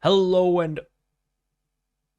Hello and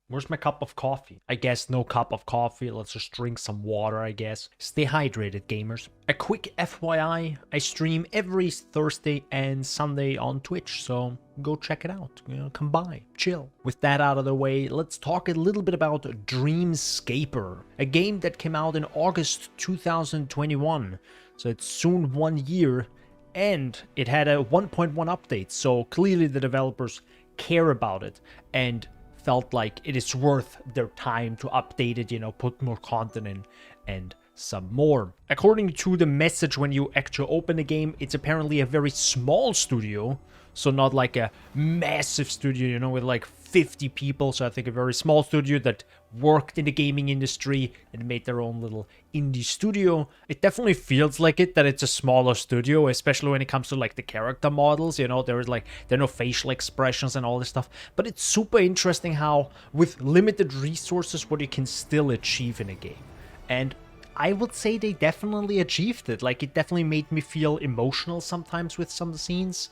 where's my cup of coffee? I guess no cup of coffee. Let's just drink some water, I guess. Stay hydrated, gamers. A quick FYI, I stream every Thursday and Sunday on Twitch, so go check it out. Come by, chill. With that out of the way, let's talk a little bit about Dreamscaper, a game that came out in August 2021. So it's soon 1 year, and it had a 1.1 update, so clearly the developers care about it and felt like it is worth their time to update it, put more content in and some more. According to the message when you actually open the game, it's apparently a very small studio, so not like a massive studio, with like 50 people. So I think a very small studio that worked in the gaming industry and made their own little indie studio. It definitely feels like it, that it's a smaller studio, especially when it comes to like the character models. There are no facial expressions and all this stuff. But it's super interesting how with limited resources what you can still achieve in a game. And I would say they definitely achieved it. Like, it definitely made me feel emotional sometimes with some scenes.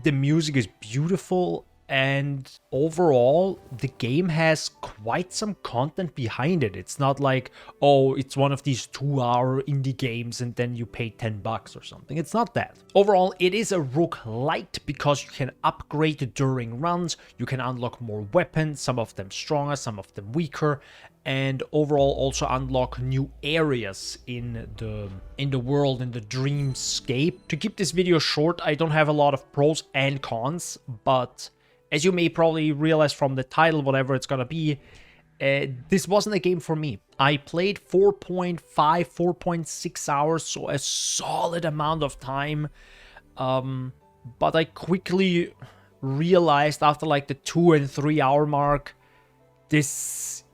The music is beautiful, and overall, the game has quite some content behind it. It's not like, oh, it's one of these 2-hour indie games and then you pay $10 or something. It's not that. Overall, it is a roguelite because you can upgrade during runs, you can unlock more weapons, some of them stronger, some of them weaker, and overall also unlock new areas in the world, in the dreamscape. To keep this video short, I don't have a lot of pros and cons, but as you may probably realize from the title, whatever it's gonna be, this wasn't a game for me. I played 4.5, 4.6 hours, so a solid amount of time, but I quickly realized after like the 2 and 3 hour mark, this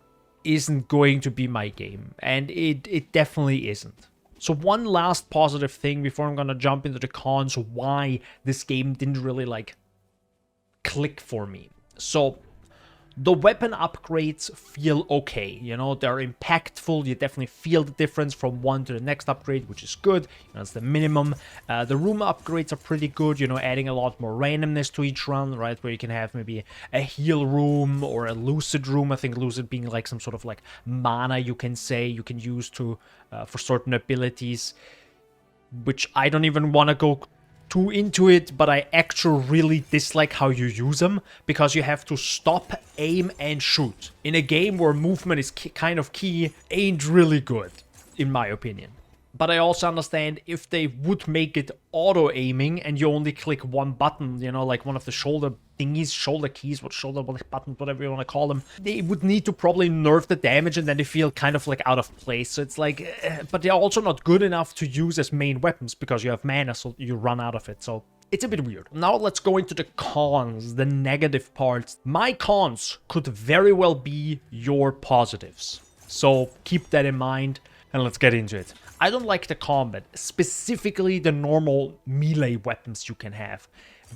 isn't going to be my game, and it definitely isn't. So one last positive thing before I'm gonna jump into the cons why this game didn't really like click for me. So the weapon upgrades feel okay, they're impactful. You definitely feel the difference from one to the next upgrade, which is good. That's the minimum. The room upgrades are pretty good, adding a lot more randomness to each run, right? Where you can have maybe a heal room or a lucid room. I think lucid being like some sort of like mana you can use to for certain abilities, which I don't even want to go too into it, but I actually really dislike how you use them, because you have to stop, aim, and shoot. In a game where movement is kind of key, ain't really good, in my opinion. But I also understand if they would make it auto-aiming and you only click one button, like one of the shoulder thingies, shoulder keys, shoulder buttons, whatever you want to call them, they would need to probably nerf the damage, and then they feel kind of like out of place. So it's like, but they're also not good enough to use as main weapons because you have mana, so you run out of it. So it's a bit weird. Now let's go into the cons, the negative parts. My cons could very well be your positives. So keep that in mind, and let's get into it. I don't like the combat, specifically the normal melee weapons you can have,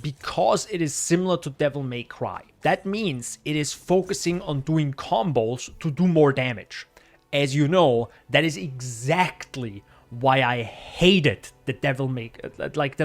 because it is similar to Devil May Cry. That means it is focusing on doing combos to do more damage. As you know, that is exactly why I hated the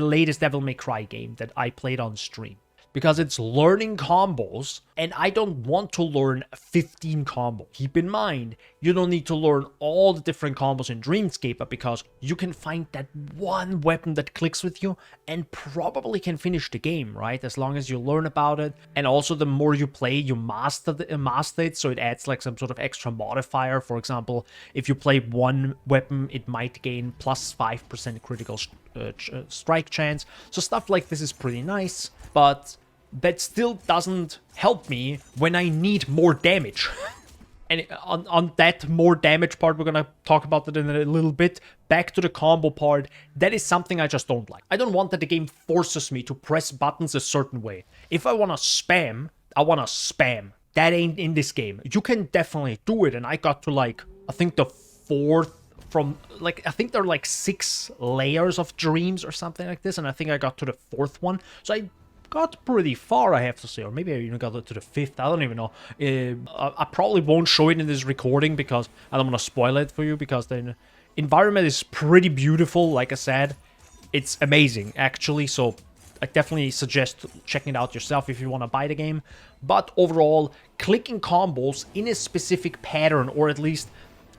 latest Devil May Cry game that I played on stream. Because it's learning combos, and I don't want to learn 15 combos. Keep in mind, you don't need to learn all the different combos in Dreamscaper, because you can find that one weapon that clicks with you and probably can finish the game, right? As long as you learn about it. And also, the more you play, you master it, so it adds like some sort of extra modifier. For example, if you play one weapon, it might gain plus 5% critical strike chance. So stuff like this is pretty nice, but that still doesn't help me when I need more damage. And on that more damage part, we're gonna talk about that in a little bit. Back to the combo part, that is something I just don't like. I don't want that the game forces me to press buttons a certain way. If I wanna spam, I wanna spam. That ain't in this game. You can definitely do it, and I got to like, I think the 4th from, like, I think there are like 6 layers of dreams or something like this, and I think I got to the 4th one. So I got pretty far, I have to say, or maybe I even got to the 5th, I don't even know. I probably won't show it in this recording because I don't want to spoil it for you, because the environment is pretty beautiful, like I said. It's amazing, actually, so I definitely suggest checking it out yourself if you want to buy the game. But overall, clicking combos in a specific pattern, or at least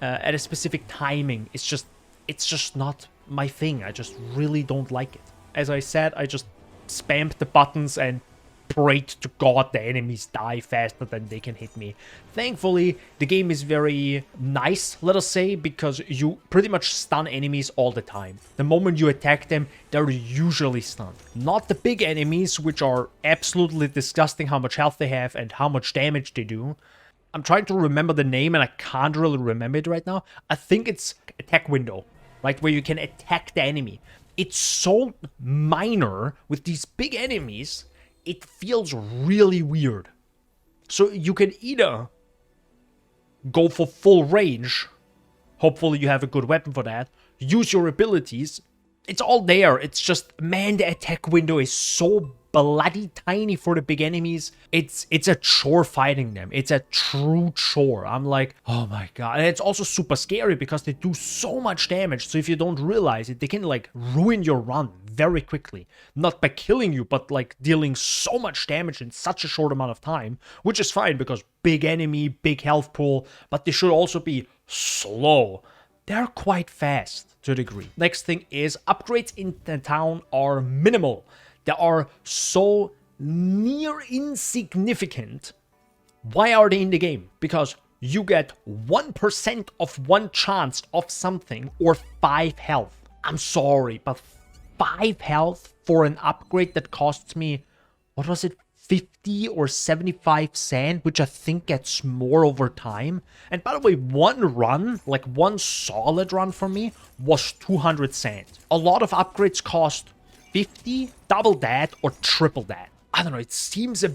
at a specific timing, it's just not my thing. I just really don't like it. As I said, I just spammed the buttons and prayed to God the enemies die faster than they can hit me. Thankfully, the game is very nice, let us say, because you pretty much stun enemies all the time. The moment you attack them, they're usually stunned. Not the big enemies, which are absolutely disgusting how much health they have and how much damage they do. I'm trying to remember the name and I can't really remember it right now. I think it's attack window, right, where you can attack the enemy. It's so minor with these big enemies, it feels really weird. So you can either go for full range, hopefully you have a good weapon for that, use your abilities, it's all there. It's just, man, the attack window is so bloody tiny for the big enemies. It's a chore fighting them. It's a true chore. I'm like, oh my god. And it's also super scary because they do so much damage. So if you don't realize it, they can like ruin your run very quickly. Not by killing you, but like dealing so much damage in such a short amount of time, which is fine because big enemy, big health pool, but they should also be slow. They're quite fast to a degree. Next thing is upgrades in the town are minimal. They are so near insignificant. Why are they in the game? Because you get 1% of one chance of something or 5 health. I'm sorry, but 5 health for an upgrade that costs me, what was it, 50 or 75 cent, which I think gets more over time. And by the way, one run, like one solid run for me, was 200 cent. A lot of upgrades cost 50, double that, or triple that. I don't know, it seems a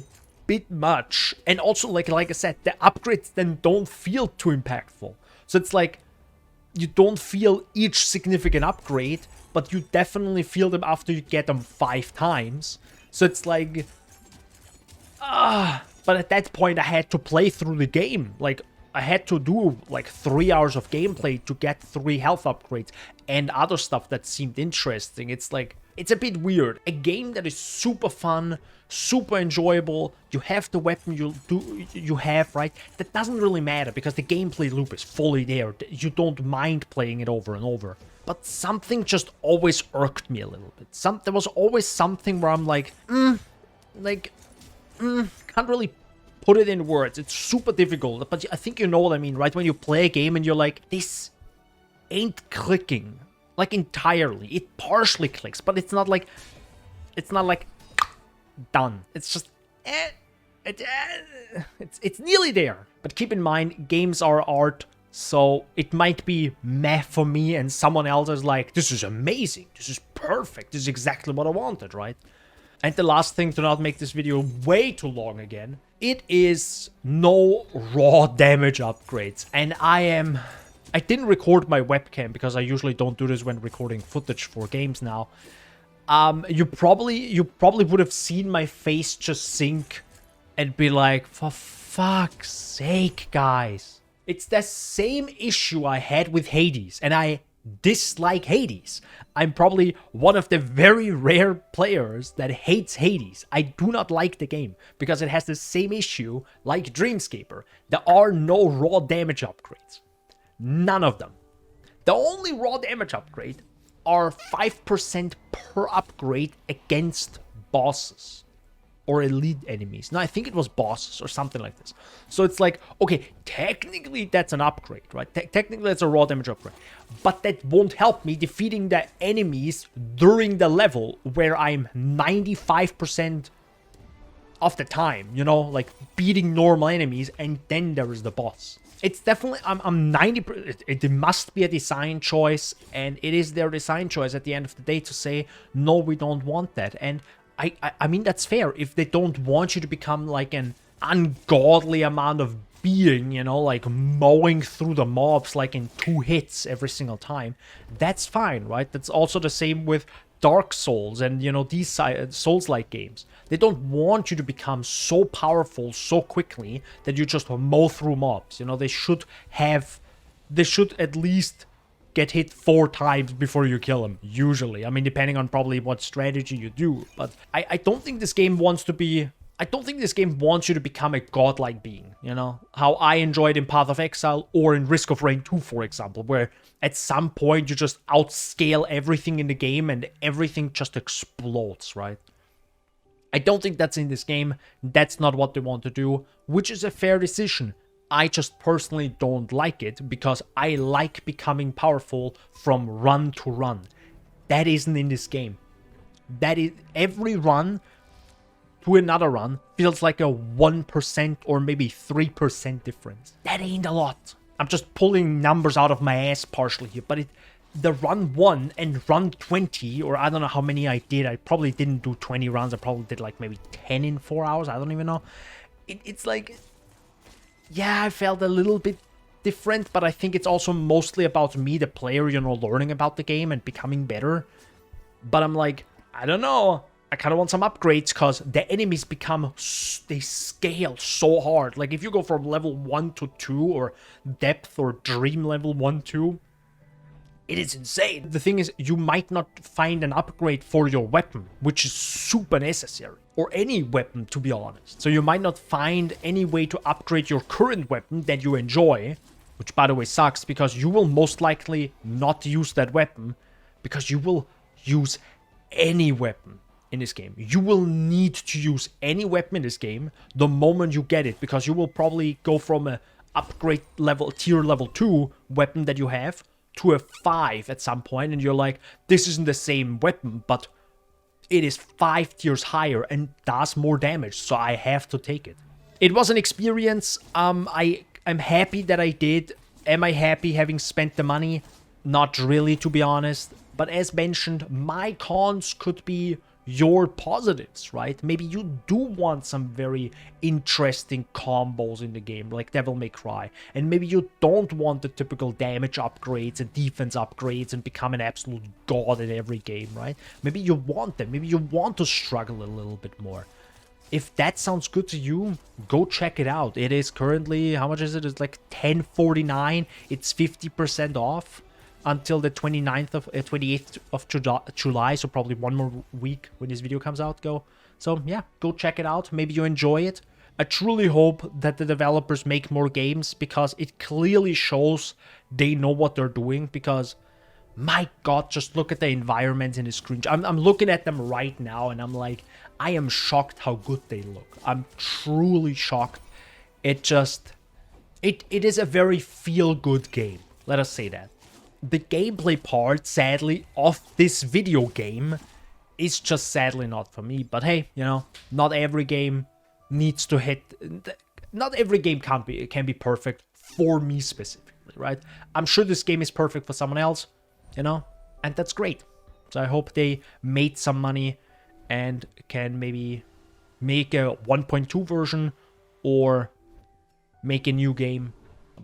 bit much. And also, like I said, the upgrades then don't feel too impactful. So it's like, you don't feel each significant upgrade, but you definitely feel them after you get them 5 times. So it's like, but at that point I had to play through the game. Like, I had to do like 3 hours of gameplay to get 3 health upgrades and other stuff that seemed interesting. It's like, it's a bit weird. A game that is super fun, super enjoyable. You have the weapon you have, right? That doesn't really matter because the gameplay loop is fully there. You don't mind playing it over and over. But something just always irked me a little bit. There was always something where I'm like, can't really put it in words. It's super difficult, but I think you know what I mean, right? When you play a game and you're like, this ain't clicking, like entirely. It partially clicks, but it's not like done. It's just, it's nearly there. But keep in mind, games are art, so it might be meh for me and someone else is like, this is amazing, this is perfect, this is exactly what I wanted, right? And the last thing, to not make this video way too long again, it is no raw damage upgrades. And I didn't record my webcam because I usually don't do this when recording footage for games now. You probably would have seen my face just sink and be like, for fuck's sake, guys. It's the same issue I had with Hades, and I dislike Hades. I'm probably one of the very rare players that hates Hades. I do not like the game because it has the same issue like Dreamscaper. There are no raw damage upgrades. None of them. The only raw damage upgrade are 5% per upgrade against bosses or elite enemies. No, I think it was bosses or something like this. So it's like, okay, technically that's an upgrade, right? Technically that's a raw damage upgrade. But that won't help me defeating the enemies during the level where I'm 95% of the time, you know, like beating normal enemies, and then there is the boss. It's definitely, I'm 90%, it must be a design choice, and it is their design choice at the end of the day to say, no, we don't want that. And I mean, that's fair. If they don't want you to become like an ungodly amount of being, you know, like mowing through the mobs like in 2 hits every single time, that's fine, right? That's also the same with Dark Souls and, you know, these Souls-like games. They don't want you to become so powerful so quickly that you just mow through mobs. You know, they should at least get hit 4 times before you kill him, usually. I mean, depending on probably what strategy you do. But I don't think this game wants to be... I don't think this game wants you to become a godlike being, you know? How I enjoyed in Path of Exile or in Risk of Rain 2, for example, where at some point you just outscale everything in the game and everything just explodes, right? I don't think that's in this game. That's not what they want to do, which is a fair decision. I just personally don't like it because I like becoming powerful from run to run. That isn't in this game. That is every run to another run feels like a 1% or maybe 3% difference. That ain't a lot. I'm just pulling numbers out of my ass partially here, but the run 1 and run 20, or I don't know how many I did. I probably didn't do 20 runs. I probably did like maybe 10 in 4 hours. I don't even know. It's like, yeah, I felt a little bit different, but I think it's also mostly about me, the player, you know, learning about the game and becoming better. But I'm like, I don't know. I kind of want some upgrades because the enemies they scale so hard. Like if you go from level 1 to 2 or depth or dream level 1, 2, it is insane. The thing is, you might not find an upgrade for your weapon, which is super necessary. Or any weapon, to be honest. So you might not find any way to upgrade your current weapon that you enjoy, which by the way sucks because you will most likely not use that weapon because you will use any weapon in this game. You will need to use any weapon in this game the moment you get it, because you will probably go from a upgrade level, tier level 2 weapon that you have to a 5 at some point, and you're like, this isn't the same weapon, but it is 5 tiers higher and does more damage, so I have to take it. It was an experience. I'm happy that I did. Am I happy having spent the money? Not really, to be honest. But as mentioned, my cons could be your positives, right? Maybe you do want some very interesting combos in the game, like Devil May Cry. And maybe you don't want the typical damage upgrades and defense upgrades and become an absolute god in every game, right? Maybe you want them. Maybe you want to struggle a little bit more. If that sounds good to you, go check it out. It is currently, how much is it? It's like $10.49. It's 50% off until the 28th of July, so probably one more week when this video comes out. So yeah, go check it out. Maybe you enjoy it. I truly hope that the developers make more games, because it clearly shows they know what they're doing. Because my god, just look at the environments in the screen. I'm looking at them right now and I'm like, I am shocked how good they look. I'm truly shocked. It is a very feel-good game. Let us say that. The gameplay part, sadly, of this video game is just sadly not for me. But hey, you know, not every game needs to hit... Not every game can be perfect for me specifically, right? I'm sure this game is perfect for someone else, you know, and that's great. So I hope they made some money and can maybe make a 1.2 version or make a new game.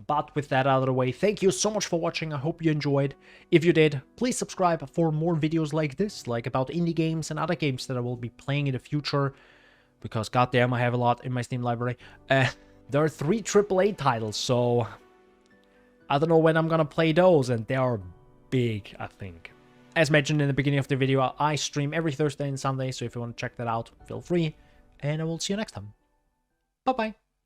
But with that out of the way, thank you so much for watching. I hope you enjoyed. If you did, please subscribe for more videos like this, like about indie games and other games that I will be playing in the future. Because goddamn, I have a lot in my Steam library. There are 3 AAA titles, so I don't know when I'm gonna play those, and they are big, I think. As mentioned in the beginning of the video, I stream every Thursday and Sunday, so if you want to check that out, feel free. And I will see you next time. Bye-bye.